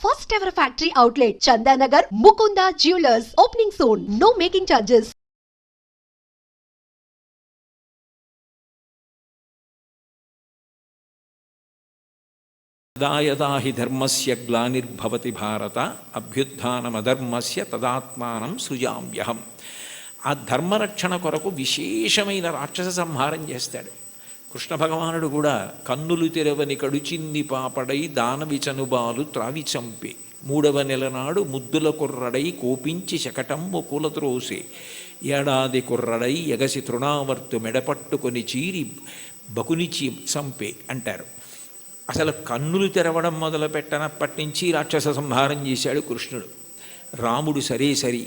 first ever factory outlet, Chandanagar, Mukunda Jewelers, opening soon. No making charges. యదా యదా హి ధర్మస్య గ్లానిర్భవతి భారత అభ్యుత్థానమధర్మస్య తదాత్మానం సృజామ్యహం. ఆ ధర్మరక్షణ కొరకు విశేషమైన రాక్షస సంహారం చేస్తాడు కృష్ణ భగవానుడు కూడా. కన్నులు తెరవని కడుచిన్ని పాపడై దానవిచనుబాలు త్రావి చంపే, మూడవ నెల నాడు ముద్దుల కుర్రడై కోపించి శకటమ్ము కూలత్రోసే, ఏడాది కుర్రడై ఎగసి తృణావర్తు మెడపట్టుకొని చీరి బకునిచి చంపే అంటారు. అసలు కన్నులు తెరవడం మొదలు పెట్టనప్పటి నుంచి రాక్షస సంహారం చేశాడు కృష్ణుడు. రాముడు సరే సరి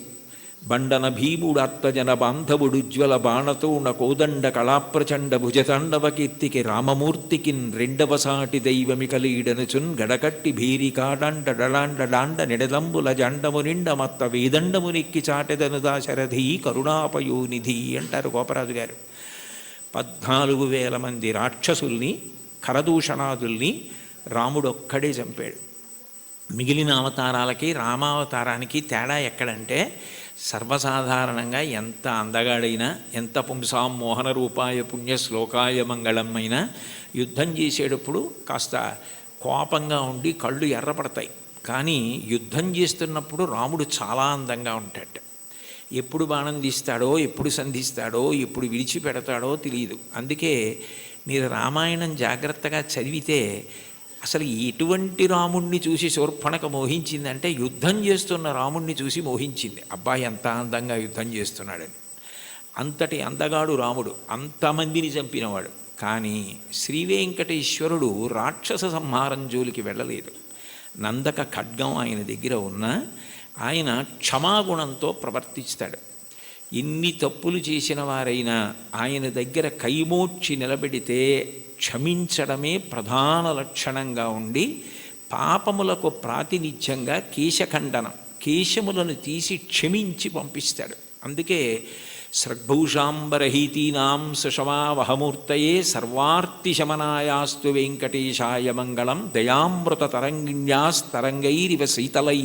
బండన భీముడాత్మజన బాంధవుడుజ్వల బాణతోణ కోదండ కళాప్రచండ భుజతాండవ కీర్తికి రామమూర్తికిన్ రెండవ సాటి దైవమికలీడనుచున్ గడకట్టి భీరికాడాండ డడాండ డాండ నిడదంబుల జండము నిండ మత్త వేదండము నెక్కి చాటెదను దాశరథి కరుణాపయోనిధి అంటారు గోపరాజు గారు. 14,000 మంది రాక్షసుల్ని కరదూషణాదుల్ని రాముడొక్కడే చంపాడు. మిగిలిన అవతారాలకి రామావతారానికి తేడా ఎక్కడంటే, సర్వసాధారణంగా ఎంత అందగాడైనా, ఎంత పుంసాం మోహన రూపాయ పుణ్య శ్లోకాయ మంగళం అయినా యుద్ధం చేసేటప్పుడు కాస్త కోపంగా ఉండి కళ్ళు ఎర్రపడతాయి. కానీ యుద్ధం చేస్తున్నప్పుడు రాముడు చాలా అందంగా ఉంటాడు. ఎప్పుడు బాణం తీస్తాడో, ఎప్పుడు సంధిస్తాడో, ఎప్పుడు విడిచిపెడతాడో తెలియదు. అందుకే మీరు రామాయణం జాగ్రత్తగా చదివితే అసలు ఎటువంటి రాముణ్ణి చూసి శూర్పణఖ మోహించిందంటే, యుద్ధం చేస్తున్న రాముణ్ణి చూసి మోహించింది. అబ్బాయి ఎంత అందంగా యుద్ధం చేస్తున్నాడని. అంతటి అందగాడు రాముడు, అంతమందిని చంపినవాడు. కానీ శ్రీవేంకటేశ్వరుడు రాక్షస సంహారం జోలికి వెళ్ళలేదు. నందక ఖడ్గం ఆయన దగ్గర ఉన్నా ఆయన క్షమాగుణంతో ప్రవర్తిస్తాడు. ఎన్ని తప్పులు చేసిన వారైనా ఆయన దగ్గర కైమోడ్చి నిలబెడితే క్షమించడమే ప్రధాన లక్షణంగా ఉండి, పాపములకు ప్రాతినిధ్యంగా కేశఖండనం, కేశములను తీసి క్షమించి పంపిస్తాడు. అందుకే సృగ్భూషాంబరహీతీనాం సుషమావహమూర్తయే సర్వార్తిశమనాయాస్తు వెంకటేశాయ మంగళం దయామృత తరంగిణ్యాస్తరంగైరివ శీతలై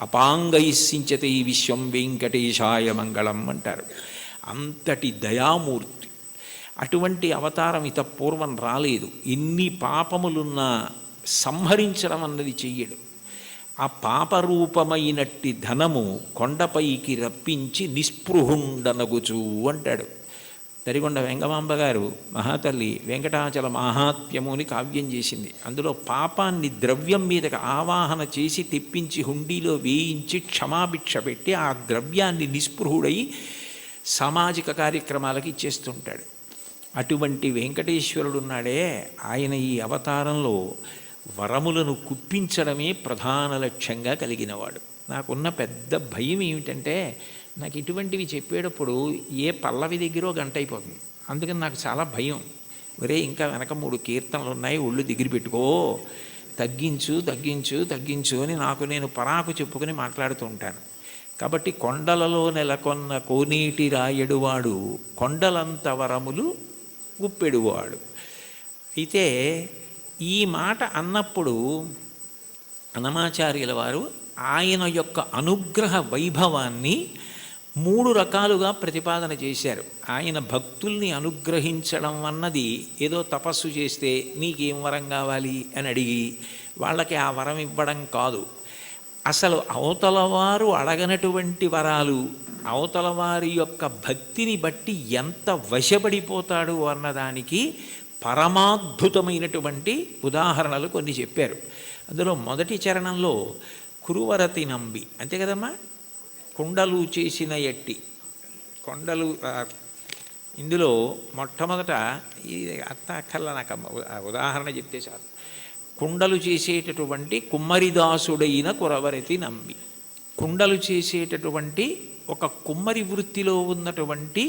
అపాంగై సించతే విశ్వం వెంకటేశాయ మంగళం అంటారు. అంతటి దయామూర్తి. అటువంటి అవతారం ఇత పూర్వం రాలేదు. ఎన్ని పాపములున్నా సంహరించడం అన్నది చెయ్యడు. ఆ పాపరూపమైనట్టి ధనము కొండపైకి రప్పించి నిస్పృహుండనగుచు అంటాడు. తరిగొండ వెంగమాంబ గారు మహాతల్లి వెంకటాచల మాహాత్మ్యము అని కావ్యం చేసింది. అందులో పాపాన్ని ద్రవ్యం మీదకి ఆవాహన చేసి తెప్పించి హుండీలో వేయించి క్షమాభిక్ష పెట్టి ఆ ద్రవ్యాన్ని నిస్పృహుడై సామాజిక కార్యక్రమాలకి ఇచ్చేస్తుంటాడు. అటువంటి వెంకటేశ్వరుడున్నాడే, ఆయన ఈ అవతారంలో వరములను కుప్పించడమే ప్రధాన లక్ష్యంగా కలిగినవాడు. నాకున్న పెద్ద భయం ఏమిటంటే, నాకు ఇటువంటివి చెప్పేటప్పుడు ఏ పల్లవి దగ్గరో గంట అయిపోతుంది. అందుకని నాకు చాలా భయం. ఒరే ఇంకా వెనక 3 కీర్తనలు ఉన్నాయి, ఒళ్ళు దగ్గర పెట్టుకో, తగ్గించు తగ్గించు తగ్గించు అని నాకు నేను పరాకు చెప్పుకొని మాట్లాడుతూ ఉంటాను. కాబట్టి కొండలలో నెలకొన్న కోనేటి రాయడువాడు, కొండలంత వరములు గుప్పెడువాడు. అయితే ఈ మాట అన్నప్పుడు అన్నమాచార్యుల వారు ఆయన యొక్క అనుగ్రహ వైభవాన్ని 3 రకాలుగా ప్రతిపాదన చేశారు. ఆయన భక్తుల్ని అనుగ్రహించడం అన్నది ఏదో తపస్సు చేస్తే నీకేం వరం కావాలి అని అడిగి వాళ్ళకి ఆ వరం ఇవ్వడం కాదు. అసలు అవతలవారు అడగనటువంటి వరాలు, అవతలవారి యొక్క భక్తిని బట్టి ఎంత వశపడిపోతాడు అన్నదానికి పరమాద్భుతమైనటువంటి ఉదాహరణలు కొన్ని చెప్పారు. అందులో మొదటి చరణంలో కురువరతి నంబి, అంతే కదమ్మా, కుండలు చేసిన ఎట్టి కొండలు. ఇందులో మొట్టమొదట ఇది అక్కర్లా నాకు ఉదాహరణ చెప్తే చాలు. కుండలు చేసేటటువంటి కుమ్మరిదాసుడైన కురవరతి నంబి, కుండలు చేసేటటువంటి ఒక కుమ్మరి వృత్తిలో ఉన్నటువంటి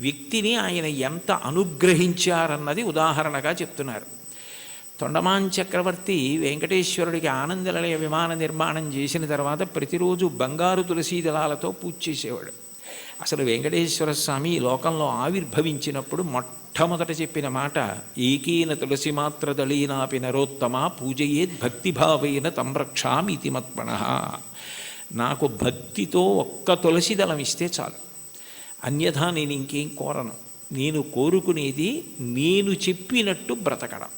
వ్యక్తిని ఆయన ఎంత అనుగ్రహించారన్నది ఉదాహరణగా చెప్తున్నారు. తొండమాన్ చక్రవర్తి వెంకటేశ్వరుడికి ఆనందనిలయ విమాన నిర్మాణం చేసిన తర్వాత ప్రతిరోజు బంగారు తులసీ దళాలతో పూజ చేసేవాడు. అసలు వెంకటేశ్వర స్వామి లోకంలో ఆవిర్భవించినప్పుడు మొట్టమొదట చెప్పిన మాట ఏకీన తులసి మాత్ర దళీనాపి నరోత్తమ పూజయేద్ భక్తిభావేన తం రక్షామితి మత్పణః. నాకు భక్తితో ఒక్క తులసి దళం ఇస్తే చాలు, అన్యథా నేను ఇంకేం కోరను. నేను కోరుకునేది నేను చెప్పినట్టు బ్రతకడం.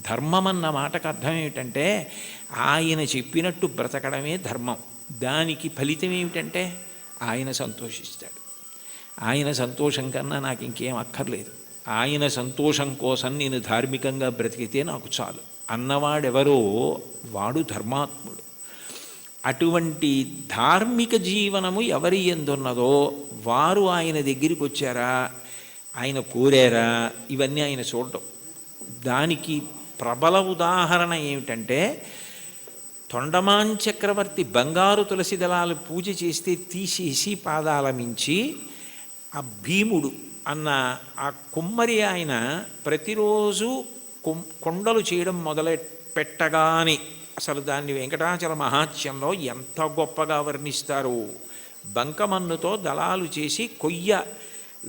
ధర్మం అన్న మాటకు అర్థం ఏమిటంటే ఆయన చెప్పినట్టు బ్రతకడమే ధర్మం. దానికి ఫలితం ఏమిటంటే ఆయన సంతోషిస్తాడు. ఆయన సంతోషం కన్నా నాకు ఇంకేం అక్కర్లేదు. ఆయన సంతోషం కోసం నేను ధార్మికంగా బ్రతికితే నాకు చాలు అన్నవాడెవరో వాడు ధర్మాత్ముడు. అటువంటి ధార్మిక జీవనము ఎవరి ఎందున్నదో వారు ఆయన దగ్గరికి వచ్చారా, ఆయన కోరారా, ఇవన్నీ ఆయన చూడటం. దానికి ప్రబల ఉదాహరణ ఏమిటంటే తొండమాన్ చక్రవర్తి బంగారు తులసి దళాలు పూజ చేస్తే తీసేసి పాదాల మించి ఆ భీముడు అన్న ఆ కుమ్మరి ఆయన ప్రతిరోజు కొండలు చేయడం మొదలు పెట్టగానే అసలు దాన్ని వెంకటాచల మహాత్యంలో ఎంత గొప్పగా వర్ణిస్తారు. బంకమన్నుతో దళాలు చేసి కొయ్య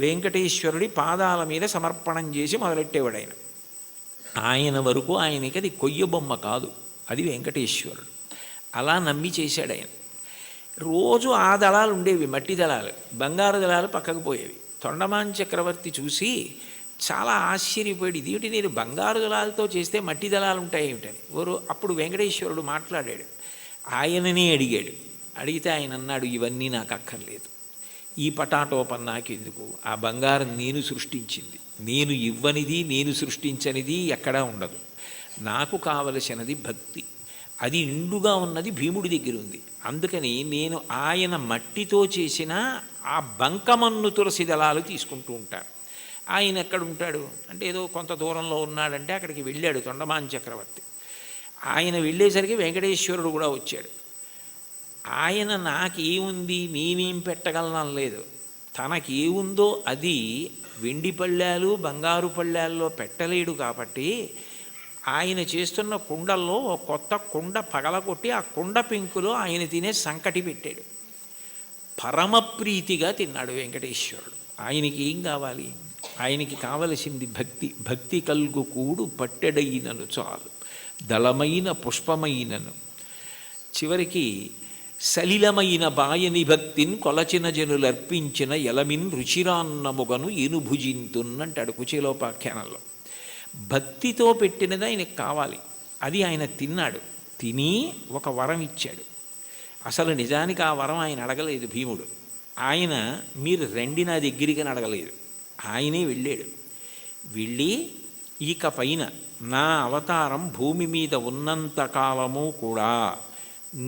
వెంకటేశ్వరుడి పాదాల మీద సమర్పణం చేసి మొదలెట్టేవాడు ఆయన. ఆయన వరకు ఆయనకి అది కొయ్య బొమ్మ కాదు, అది వెంకటేశ్వరుడు. అలా నమ్మి చేశాడు ఆయన. రోజు ఆ దళాలు ఉండేవి, మట్టి దళాలు. బంగారు దళాలు పక్కకు పోయేవి. తొండమాన్ చక్రవర్తి చూసి చాలా ఆశ్చర్యపోయాడు. ఇదేమిటి, నేను బంగారు దళాలతో చేస్తే మట్టి దళాలు ఉంటాయి ఏమిటని. అప్పుడు వెంకటేశ్వరుడు మాట్లాడాడు. ఆయననే అడిగాడు. అడిగితే ఆయన అన్నాడు, ఇవన్నీ నాకు అక్కర్లేదు, ఈ పటాటోపం నాకెందుకు, ఆ బంగారం నేను సృష్టించింది, నేను ఇవ్వనిది నేను సృష్టించనిది ఎక్కడా ఉండదు. నాకు కావలసినది భక్తి, అది నిండుగా ఉన్నది భీముడి దగ్గర ఉంది. అందుకని నేను ఆయన మట్టితో చేసిన ఆ బంకమన్ను తులసి దళాలు తీసుకుంటూ ఉంటాను. ఆయన ఎక్కడ ఉంటాడు అంటే ఏదో కొంత దూరంలో ఉన్నాడంటే అక్కడికి వెళ్ళాడు తొండమాన్ చక్రవర్తి. ఆయన వెళ్ళేసరికి వెంకటేశ్వరుడు కూడా వచ్చాడు. ఆయన నాకేముంది నేనేం పెట్టగలను లేదు, తనకేముందో అది వెండి పళ్ళాలు బంగారు పళ్ళాల్లో పెట్టలేడు. కాబట్టి ఆయన చేస్తున్న కుండల్లో ఒక కొత్త కుండ పగలగొట్టి ఆ కుండ పెంకులో ఆయన తినే సంకటి పెట్టాడు. పరమప్రీతిగా తిన్నాడు వెంకటేశ్వరుడు. ఆయనకి ఏం కావాలి, ఆయనకి కావలసింది భక్తి. భక్తి కల్గు కూడు పట్టెడైనను చాలు, దళమైన పుష్పమైనను. చివరికి సలిలమైన బాయని భక్తిని కొలచిన జనులర్పించిన ఎలమిన్ రుచిరాన్నముగను ఏనుభుజింతున్నంటాడు కుచేలోపాఖ్యానంలో. భక్తితో పెట్టినది ఆయనకు కావాలి, అది ఆయన తిన్నాడు. తిని ఒక వరం ఇచ్చాడు. అసలు నిజానికి ఆ వరం ఆయన అడగలేదు భీముడు. ఆయన మీరు రండి నా దగ్గరికి అని అడగలేదు, ఆయనే వెళ్ళాడు. వెళ్ళి ఇక పైన నా అవతారం భూమి మీద ఉన్నంత కాలము కూడా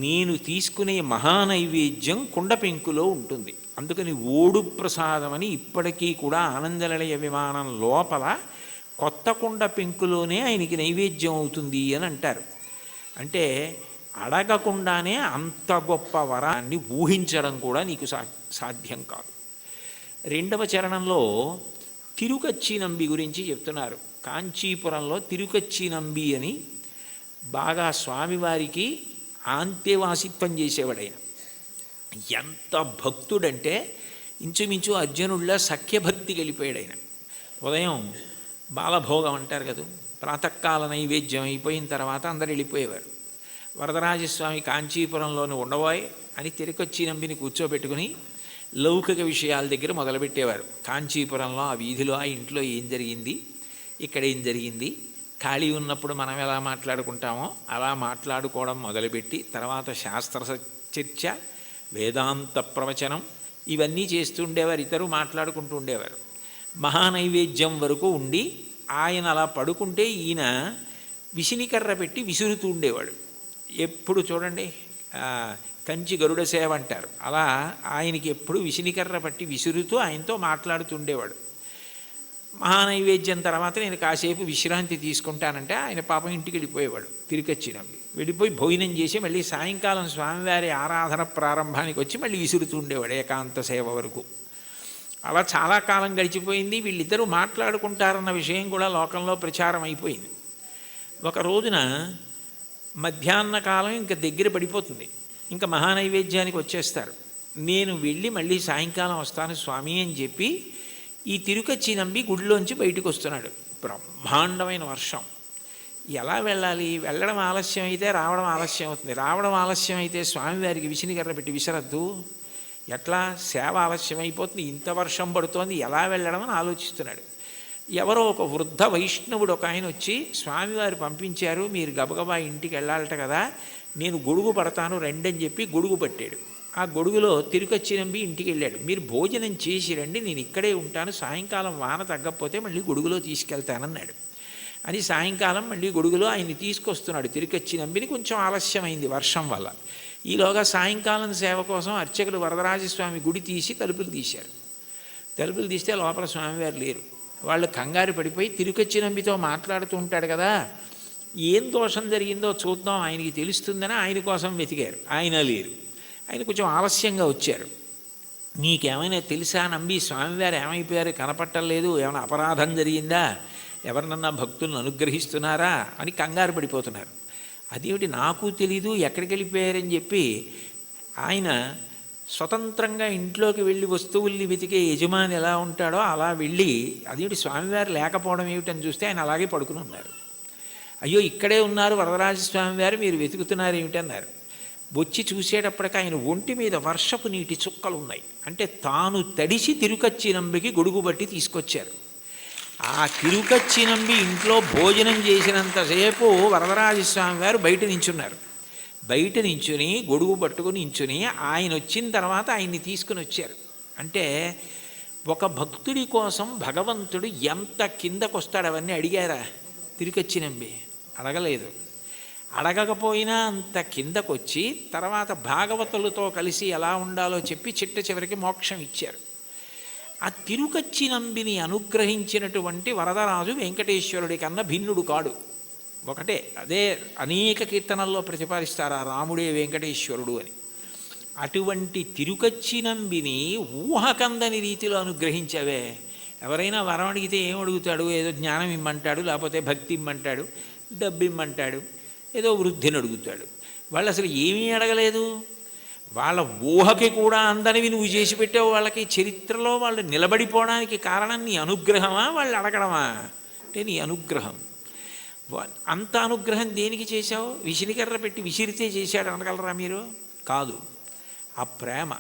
నేను తీసుకునే మహానైవేద్యం కుండ పెంకులో ఉంటుంది. అందుకని ఓడు ప్రసాదం అని ఇప్పటికీ కూడా ఆనందనిలయ విమానం లోపల కొత్త కుండ పెంకులోనే ఆయనకి నైవేద్యం అవుతుంది అని అంటారు. అంటే అడగకుండానే అంత గొప్ప వరాన్ని ఊహించడం కూడా నీకు సాధ్యం కాదు. రెండవ చరణంలో తిరుకచ్చి నంబి గురించి చెప్తున్నారు. కాంచీపురంలో తిరుకచ్చి నంబి అని బాగా స్వామివారికి ఆంతేవాసిత్వం చేసేవాడైన. ఎంత భక్తుడంటే ఇంచుమించు అర్జునుడిలా సఖ్యభక్తి గెలిపోయాడు ఆయన. ఉదయం బాలభోగం అంటారు కదా, ప్రాతకాల నైవేద్యం అయిపోయిన తర్వాత అందరు వెళ్ళిపోయేవారు. వరదరాజస్వామి కాంచీపురంలోని ఉండబోయ్ అని తిరుకొచ్చి నంబిని కూర్చోబెట్టుకుని లౌకిక విషయాల దగ్గర మొదలుపెట్టేవారు. కాంచీపురంలో ఆ వీధిలో ఆ ఇంట్లో ఏం జరిగింది, ఇక్కడ ఏం జరిగింది, ఖాళీ ఉన్నప్పుడు మనం ఎలా మాట్లాడుకుంటామో అలా మాట్లాడుకోవడం మొదలుపెట్టి తర్వాత శాస్త్ర చర్చ, వేదాంత ప్రవచనం ఇవన్నీ చేస్తూ ఉండేవారు. ఇతరు మాట్లాడుకుంటూ ఉండేవారు. మహానైవేద్యం వరకు ఉండి ఆయన అలా పడుకుంటే ఈయన విసినికర్ర పెట్టి విసురుతూ ఉండేవాడు. ఎప్పుడు చూడండి కంచి గరుడ సేవ అంటారు, అలా ఆయనకి ఎప్పుడు విసినికర్ర పట్టి విసురుతూ ఆయనతో మాట్లాడుతుండేవాడు. మహానైవేద్యం తర్వాత నేను కాసేపు విశ్రాంతి తీసుకుంటానంటే ఆయన పాపం ఇంటికి వెళ్ళిపోయేవాడు. తిరిగొచ్చినవి వెళ్ళిపోయి భోజనం చేసి మళ్ళీ సాయంకాలం స్వామివారి ఆరాధన ప్రారంభానికి వచ్చి మళ్ళీ విసురుతూ ఉండేవాడు ఏకాంత సేవ వరకు. అలా చాలా కాలం గడిచిపోయింది. వీళ్ళిద్దరూ మాట్లాడుకుంటారన్న విషయం కూడా లోకంలో ప్రచారం అయిపోయింది. ఒక రోజున మధ్యాహ్న కాలం ఇంకా దగ్గర పడిపోతుంది, ఇంకా మహానైవేద్యానికి వచ్చేస్తారు. నేను వెళ్ళి మళ్ళీ సాయంకాలం వస్తాను స్వామి అని చెప్పి ఈ తిరుకచ్చి నంబి గుడిలోంచి బయటకు వస్తున్నాడు. బ్రహ్మాండమైన వర్షం. ఎలా వెళ్ళాలి? వెళ్ళడం ఆలస్యం అయితే రావడం ఆలస్యం అవుతుంది. రావడం ఆలస్యం అయితే స్వామివారికి విసినికర్ర పెట్టి విసరద్దు. ఎట్లా? సేవ ఆలస్యం అయిపోతుంది, ఇంత వర్షం పడుతోంది, ఎలా వెళ్ళడం అని ఆలోచిస్తున్నాడు. ఎవరో ఒక వృద్ధ వైష్ణవుడు ఒక ఆయన వచ్చి, స్వామివారు పంపించారు, మీరు గబగబా ఇంటికి వెళ్ళాలట కదా, నేను గొడుగు పడతాను రెండని చెప్పి గొడుగు పట్టాడు. ఆ గొడుగులో తిరుకచ్చి నంబి ఇంటికి వెళ్ళాడు. మీరు భోజనం చేసి రండి, నేను ఇక్కడే ఉంటాను, సాయంకాలం వాన తగ్గకపోతే మళ్ళీ గొడుగులో తీసుకెళ్తానన్నాడు. అని సాయంకాలం మళ్ళీ గొడుగులో ఆయన్ని తీసుకొస్తున్నాడు. తిరుకచ్చి నంబిని కొంచెం ఆలస్యమైంది వర్షం వల్ల. ఈలోగా సాయంకాలం సేవ కోసం అర్చకులు వరదరాజస్వామి గుడి తీసి తలుపులు తీశారు. తలుపులు తీస్తే లోపల స్వామివారు లేరు. వాళ్ళు కంగారు పడిపోయి తిరుకచ్చి నంబితో మాట్లాడుతూ ఉంటాడు కదా, ఏం దోషం జరిగిందో చూద్దాం, ఆయనకి తెలుస్తుందని ఆయన కోసం వెతికారు. ఆయన లేరు. ఆయన కొంచెం ఆలస్యంగా వచ్చారు. నీకేమైనా తెలుసా నంబి, స్వామివారు ఏమైపోయారు, కనపట్టలేదు, ఏమైనా అపరాధం జరిగిందా, ఎవరినన్నా భక్తులను అనుగ్రహిస్తున్నారా అని కంగారు పడిపోతున్నారు. అదేమిటి నాకు తెలీదు, ఎక్కడికి వెళ్ళిపోయారని చెప్పి ఆయన స్వతంత్రంగా ఇంట్లోకి వెళ్ళి వస్తువుల్ని వెతికే యజమాని ఎలా ఉంటాడో అలా వెళ్ళి, అదేమిటి స్వామివారు లేకపోవడం ఏమిటని చూస్తే ఆయన అలాగే పడుకుని ఉన్నారు. అయ్యో ఇక్కడే ఉన్నారు వరదరాజస్వామివారు, మీరు వెతుకుతున్నారు ఏమిటన్నారు. వచ్చి చూసేటప్పటికి ఆయన ఒంటి మీద వర్షపు నీటి చుక్కలు ఉన్నాయి. అంటే తాను తడిసి తిరుకచ్చి నంబికి గొడుగు బట్టి తీసుకొచ్చారు. ఆ తిరుకచ్చి నంబి ఇంట్లో భోజనం చేసినంతసేపు వరదరాజస్వామి వారు బయట నించున్నారు. బయట నించుని గొడుగు పట్టుకుని నించుని ఆయన వచ్చిన తర్వాత ఆయన్ని తీసుకుని వచ్చారు. అంటే ఒక భక్తుడి కోసం భగవంతుడు ఎంత కిందకొస్తాడు అవన్నీ అడిగారా తిరుకచ్చి నంబి? అడగలేదు. అడగకపోయినా అంత కిందకొచ్చి తర్వాత భాగవతులతో కలిసి ఎలా ఉండాలో చెప్పి చిట్ట చివరికి మోక్షం ఇచ్చారు. ఆ తిరుకచ్చి నంబిని అనుగ్రహించినటువంటి వరదరాజు వెంకటేశ్వరుడి కన్నా భిన్నుడు కాడు. ఒకటే, అదే అనేక కీర్తనల్లో ప్రతిపాదిస్తారు ఆ రాముడే వెంకటేశ్వరుడు అని. అటువంటి తిరుకచ్చి నంబిని ఊహకందని రీతిలో అనుగ్రహించవే. ఎవరైనా వరం అడిగితే ఏం అడుగుతాడు? ఏదో జ్ఞానం ఇమ్మంటాడు, లేకపోతే భక్తి ఇమ్మంటాడు, డబ్బు ఇమ్మంటాడు, ఏదో వృద్ధిని అడుగుతాడు. వాళ్ళు అసలు ఏమీ అడగలేదు. వాళ్ళ ఊహకి కూడా అందనివి నువ్వు చేసి పెట్టావు. వాళ్ళకి చరిత్రలో వాళ్ళు నిలబడిపోవడానికి కారణం నీ అనుగ్రహమా, వాళ్ళు అడగడమా? అంటే నీ అనుగ్రహం. అంత అనుగ్రహం దేనికి చేశావు? విసినికర్ర పెట్టి విసిరితే చేశాడు అనగలరా మీరు? కాదు. ఆ ప్రేమ,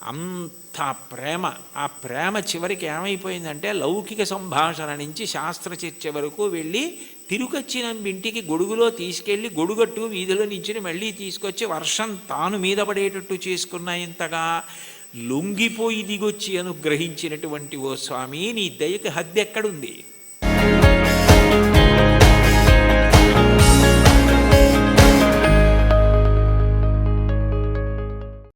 అంత ప్రేమ. ఆ ప్రేమ చివరికి ఏమైపోయిందంటే లౌకిక సంభాషణ నుంచి శాస్త్ర చర్చ వరకు వెళ్ళి తిరుకచ్చి నంబి ఇంటికి గొడుగులో తీసుకెళ్ళి గొడుగట్టు వీధిలో నుంచి మళ్ళీ తీసుకొచ్చి వర్షం తాను మీద పడేటట్టు చేసుకున్న ఇంతగా లొంగిపోయి దిగొచ్చి అనుగ్రహించినటువంటి ఓ స్వామి, నీ దయకి హద్దు ఎక్కడుంది?